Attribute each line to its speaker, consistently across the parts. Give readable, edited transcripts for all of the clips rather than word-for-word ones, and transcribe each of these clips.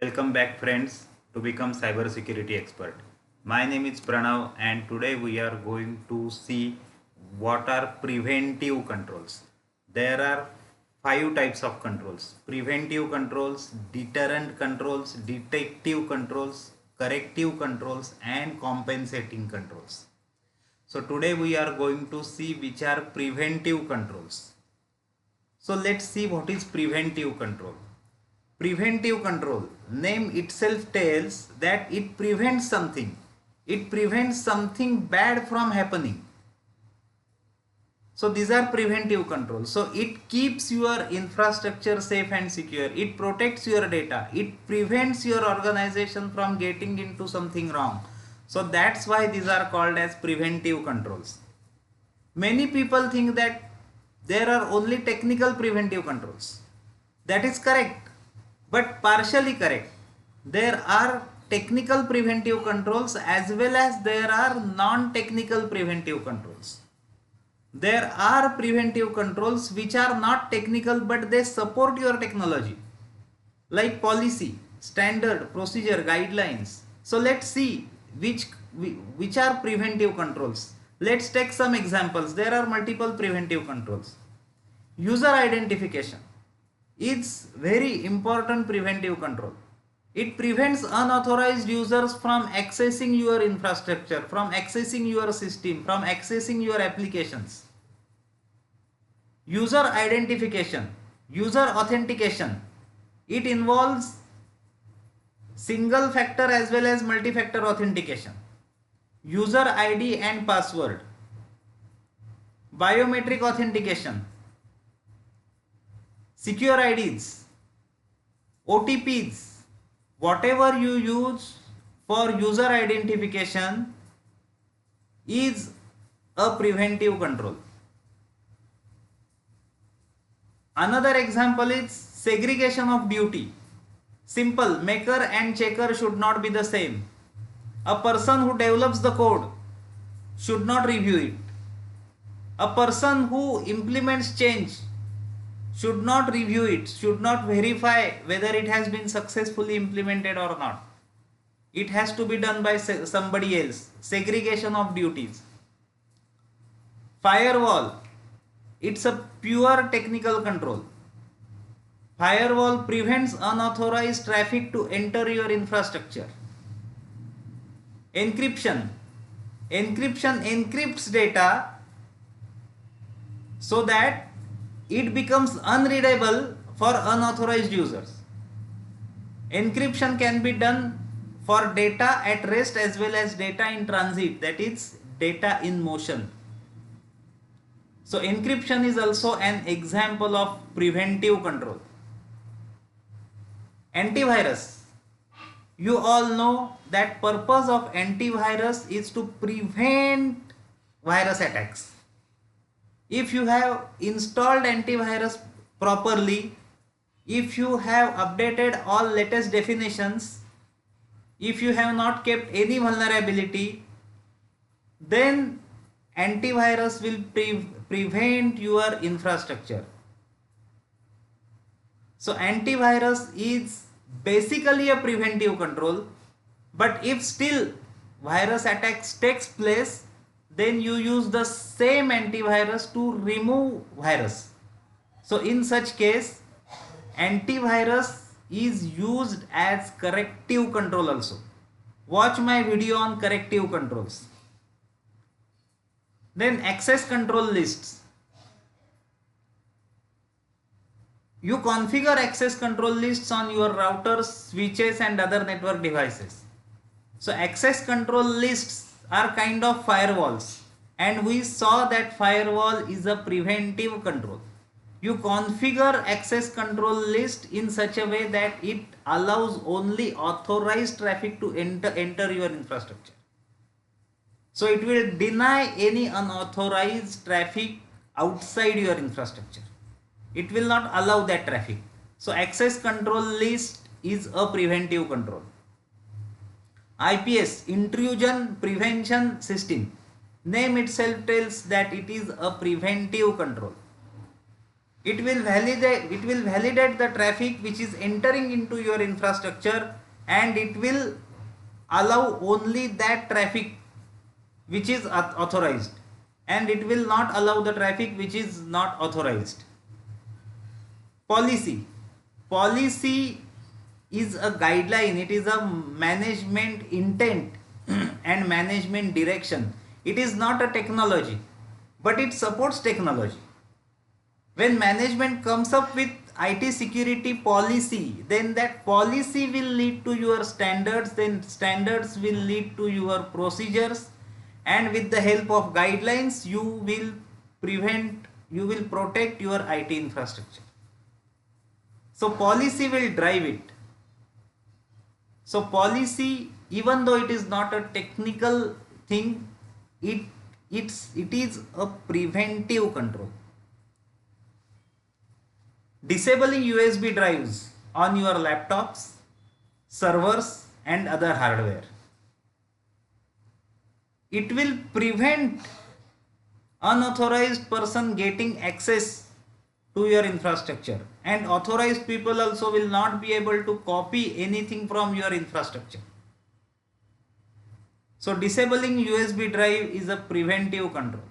Speaker 1: Welcome back friends to become cybersecurity expert. My name is Pranav and today we are going to see what are preventive controls. There are five types of controls: preventive controls, deterrent controls, detective controls, corrective controls and compensating controls. So today we are going to see which are preventive controls. So let's see what is preventive control. Preventive control, name itself tells that it prevents something. It prevents something bad from happening. So these are preventive controls. So it keeps your infrastructure safe and secure. It protects your data. It prevents your organization from getting into something wrong. So that's why these are called as preventive controls. Many people think that there are only technical preventive controls. That is correct, but partially correct. There are technical preventive controls as well as there are non-technical preventive controls. There are preventive controls which are not technical but they support your technology, like policy, standard, procedure, guidelines. So let's see which are preventive controls. Let's take some examples. There are multiple preventive controls. User identification is very important preventive control. It prevents unauthorized users from accessing your infrastructure, from accessing your system, from accessing your applications. User identification, user authentication, it involves single factor as well as multi-factor authentication, user ID and password, biometric authentication, secure IDs, OTPs, whatever you use for user identification is a preventive control. Another example is segregation of duty. Simple, maker and checker should not be the same. A person who develops the code should not review it. A person who implements change should not review it, should not verify whether it has been successfully implemented or not. It has to be done by somebody else. Segregation of duties. Firewall, it's a pure technical control. Firewall prevents unauthorized traffic to enter your infrastructure. Encryption, encryption encrypts data so that it becomes unreadable for unauthorized users. Encryption can be done for data at rest as well as data in transit, that is data in motion. So encryption is also an example of preventive control. Antivirus, you all know that purpose of antivirus is to prevent virus attacks. If you have installed antivirus properly, if you have updated all latest definitions, if you have not kept any vulnerability, then antivirus will prevent your infrastructure. So antivirus is basically a preventive control, but if still virus attacks takes place, then you use the same antivirus to remove virus. So in such case, antivirus is used as corrective control also. Watch my video on corrective controls. Then access control lists. You configure access control lists on your routers, switches and other network devices. So access control lists are kind of firewalls, and we saw that firewall is a preventive control. You configure access control list in such a way that it allows only authorized traffic to enter your infrastructure. So it will deny any unauthorized traffic outside your infrastructure. It will not allow that traffic. So access control list is a preventive control. IPS, intrusion prevention system. Name itself tells that it is a preventive control. It will validate the traffic which is entering into your infrastructure, and it will allow only that traffic which is authorized, and it will not allow the traffic which is not authorized. Policy is a guideline, it is a management intent and management direction. It is not a technology, but it supports technology. When management comes up with IT security policy, then that policy will lead to your standards, then standards will lead to your procedures, and with the help of guidelines you will protect your IT infrastructure. So policy will drive it. So policy, even though it is not a technical thing, it is a preventive control. Disabling USB drives on your laptops, servers and other hardware. It will prevent unauthorized person getting access to your infrastructure, and authorized people also will not be able to copy anything from your infrastructure. So disabling USB drive is a preventive control.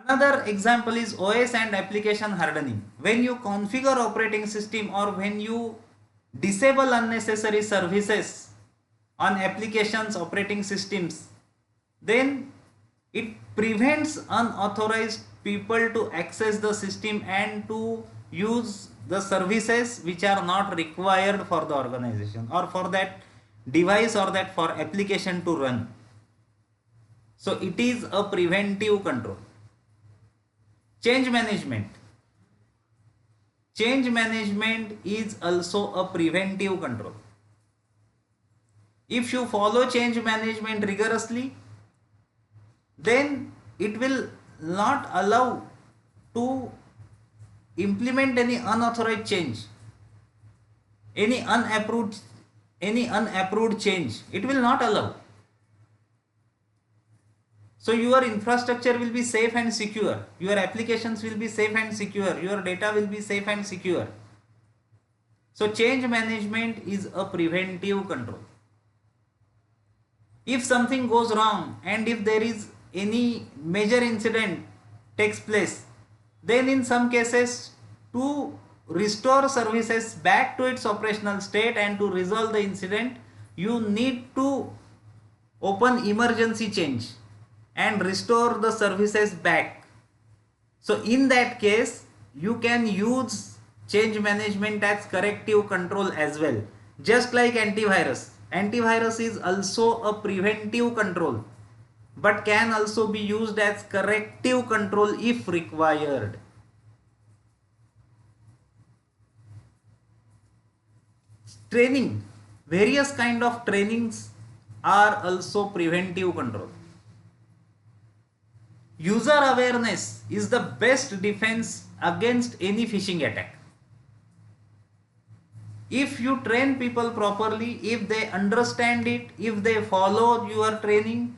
Speaker 1: Another example is OS and application hardening. When you configure operating system or when you disable unnecessary services on applications, operating systems, then it prevents unauthorized people to access the system and to use the services which are not required for the organization or for that device or that for application to run. So it is a preventive control. Change management is also a preventive control. If you follow change management rigorously, then it will not allow to implement any unauthorized change, any unapproved change. It will not allow. So your infrastructure will be safe and secure, your applications will be safe and secure, your data will be safe and secure. So change management is a preventive control. If something goes wrong and if there is any major incident takes place, then in some cases to restore services back to its operational state and to resolve the incident, you need to open emergency change and restore the services back. So in that case, you can use change management as corrective control as well. Just like antivirus. Antivirus is also a preventive control, but can also be used as corrective control if required. Training. Various kind of trainings are also preventive control. User awareness is the best defense against any phishing attack. If you train people properly, if they understand it, if they follow your training,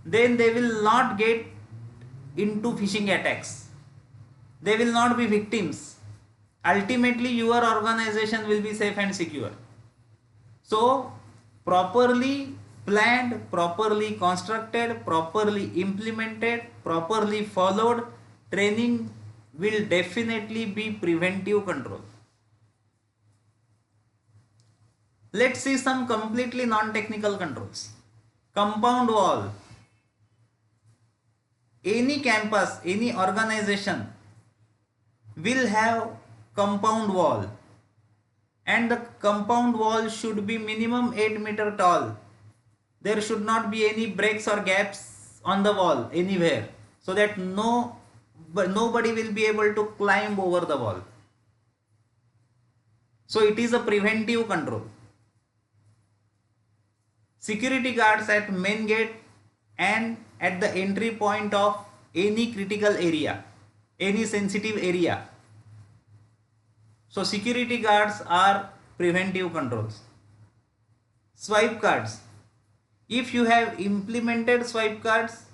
Speaker 1: then they will not get into phishing attacks. They will not be victims. Ultimately, your organization will be safe and secure. So, properly planned, properly constructed, properly implemented, properly followed training will definitely be preventive control. Let's see some completely non-technical controls. Compound wall. Any campus, any organization will have compound wall, and the compound wall should be minimum 8 meter tall. There should not be any breaks or gaps on the wall anywhere, so that nobody will be able to climb over the wall. So it is a preventive control. Security guards at main gate and at the entry point of any critical area, any sensitive area. So security guards are preventive controls. Swipe cards. If you have implemented swipe cards,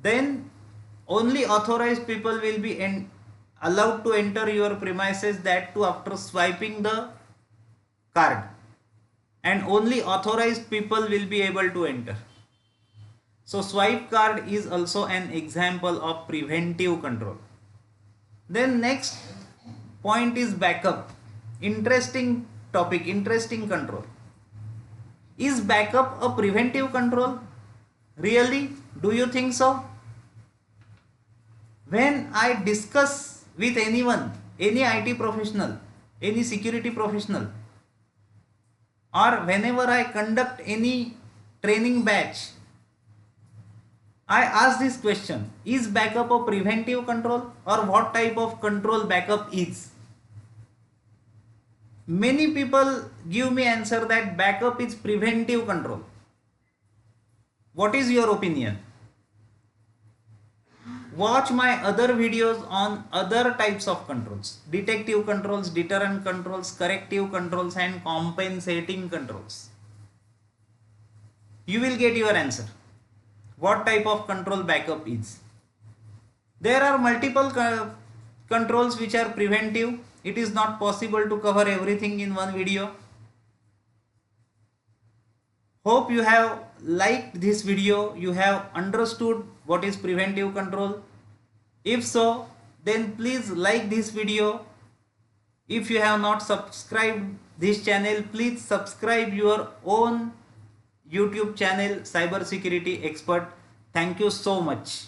Speaker 1: then Only authorized people will be allowed to enter your premises, that too after swiping the card, and only authorized people will be able to enter. So swipe card is also an example of preventive control. Then next point is backup. Interesting topic, interesting control. Is backup a preventive control? Really? Do you think so? When I discuss with anyone, any IT professional, any security professional, or whenever I conduct any training batch, I ask this question: is backup a preventive control, or what type of control backup is? Many people give me answer that backup is preventive control. What is your opinion? Watch my other videos on other types of controls: detective controls, deterrent controls, corrective controls, and compensating controls. You will get your answer. What type of control backup is? There are multiple controls which are preventive. It is not possible to cover everything in one video. Hope you have liked this video. You have understood what is preventive control. If so, then please like this video. If you have not subscribed this channel, please subscribe your own YouTube channel, Cyber Security Expert. Thank you so much.